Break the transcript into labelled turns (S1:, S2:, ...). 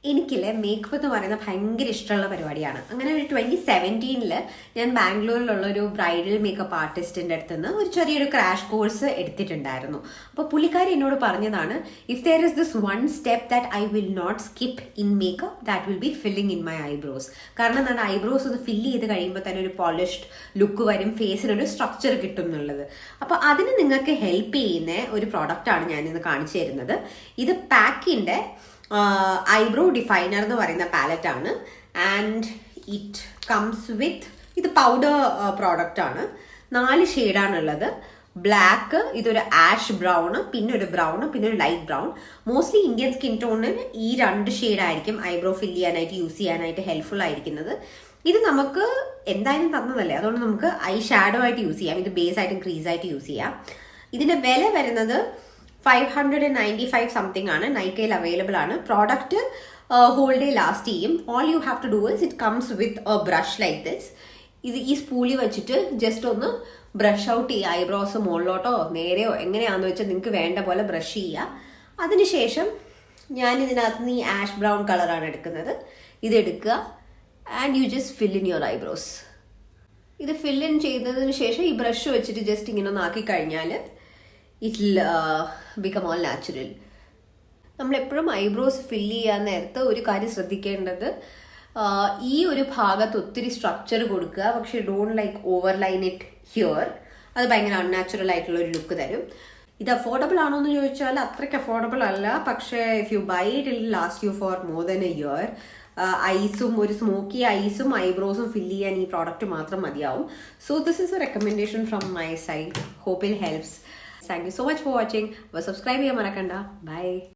S1: എനിക്കില്ലേ makeup എന്ന് പറയുന്ന ഭയങ്കര ഇഷ്ടമുള്ള പരിപാടിയാണ്. അങ്ങനെ ഒരു 2017 ഞാൻ ബാംഗ്ലൂരിലുള്ള ഒരു ബ്രൈഡൽ മേക്കപ്പ് ആർട്ടിസ്റ്റിന്റെ അടുത്ത് നിന്ന് ഒരു ചെറിയൊരു ക്രാഷ് കോഴ്സ് എടുത്തിട്ടുണ്ടായിരുന്നു. അപ്പോൾ പുള്ളിക്കാരി എന്നോട് പറഞ്ഞതാണ്, if there is this one step that I will not skip in makeup, that will be filling in my eyebrows. കാരണം നമ്മുടെ ഐബ്രോസ് ഒന്ന് ഫില്ല് ചെയ്ത് കഴിയുമ്പോൾ തന്നെ ഒരു പോളിഷ്ഡ് ലുക്ക് വരും, ഫേസിനൊരു സ്ട്രക്ചർ കിട്ടും എന്നുള്ളത്. അപ്പോൾ അതിന് നിങ്ങൾക്ക് ഹെൽപ്പ് ചെയ്യുന്ന ഒരു പ്രോഡക്റ്റാണ് ഞാനിന്ന് കാണിച്ചു തരുന്നത്. ഇത് പാക്കിൻ്റെ ഐബ്രോ ഡിഫൈനർ എന്ന് പറയുന്ന പാലറ്റ് ആണ്. ആൻഡ് ഇറ്റ് കംസ് വിത്ത്, ഇത് പൗഡർ പ്രോഡക്റ്റ് ആണ്. 4 ഷെയ്ഡാണുള്ളത്. ബ്ലാക്ക്, ഇതൊരു ആഷ് ബ്രൗൺ, പിന്നെ ഒരു ബ്രൗൺ, പിന്നെ ഒരു light brown. Mostly Indian skin ടോണിന് ഈ 2 ഷെയ്ഡായിരിക്കും ഐബ്രോ ഫില്ല് ചെയ്യാനായിട്ട് യൂസ് ചെയ്യാനായിട്ട് ഹെൽപ്ഫുൾ ആയിരിക്കുന്നത്. ഇത് നമുക്ക് എന്തായാലും തന്നതല്ലേ, അതുകൊണ്ട് നമുക്ക് ഐ ഷാഡോ ആയിട്ട് യൂസ് ചെയ്യാം. ഇത് ബേസ് ആയിട്ടും ക്രീസ് ആയിട്ട് യൂസ് ചെയ്യാം. ഇതിന്റെ വില വരുന്നത് 595 സംതിങ് ആണ്. നൈക്കയിൽ അവൈലബിൾ ആണ്. പ്രോഡക്റ്റ് ഹോൾ ഡേ ലാസ്റ്റ് ചെയ്യും. All you have to do is it comes with a brush like this. ഇത് ഈ സ്പൂളി വെച്ചിട്ട് ജസ്റ്റ് ഒന്ന് ബ്രഷ് ഔട്ട് ചെയ്യുക. ഐബ്രോസ് മുകളിലോട്ടോ നേരെയോ എങ്ങനെയാണെന്ന് വെച്ചാൽ നിങ്ങൾക്ക് വേണ്ട പോലെ ബ്രഷ് ചെയ്യുക. അതിനുശേഷം ഞാൻ ഇതിനകത്ത് നിന്ന് ഈ ആഷ് ബ്രൗൺ കളറാണ് എടുക്കുന്നത്. ഇതെടുക്കുക and you just fill in your eyebrows. ഇത് ഫിൽ ഇൻ ചെയ്തതിന് ശേഷം ഈ ബ്രഷ് വെച്ചിട്ട് ജസ്റ്റ് ഇങ്ങനെ ഒന്ന് ആക്കി കഴിഞ്ഞാൽ it will become all natural. നമ്മളെപ്പോഴും ഐബ്രോസ് ഫില്ല് ചെയ്യാൻ നേരത്ത് ഒരു കാര്യം ശ്രദ്ധിക്കേണ്ടത്, ഈ ഒരു ഭാഗത്ത് ഒത്തിരി സ്ട്രക്ചർ കൊടുക്കുക, പക്ഷേ don't like overline it here. അത് ഭയങ്കര അൺനാച്ചുറൽ ആയിട്ടുള്ള ഒരു ലുക്ക് തരും. ഇത് അഫോർഡബിൾ ആണോ എന്ന് ചോദിച്ചാൽ അത്രയ്ക്ക് അഫോർഡബിൾ അല്ല, പക്ഷേ if you buy it it last you for more than a year. ഐസും ഒരു സ്മോക്കി ഐസും ഐബ്രോസും ഫില്ല് ചെയ്യാൻ ഈ പ്രോഡക്റ്റ് മാത്രം മതിയാവും. So this is a recommendation from my side. Hope it helps. Thank you so much for watching. Subscribe ചെയ്യാൻ മറക്കണ്ട. Bye.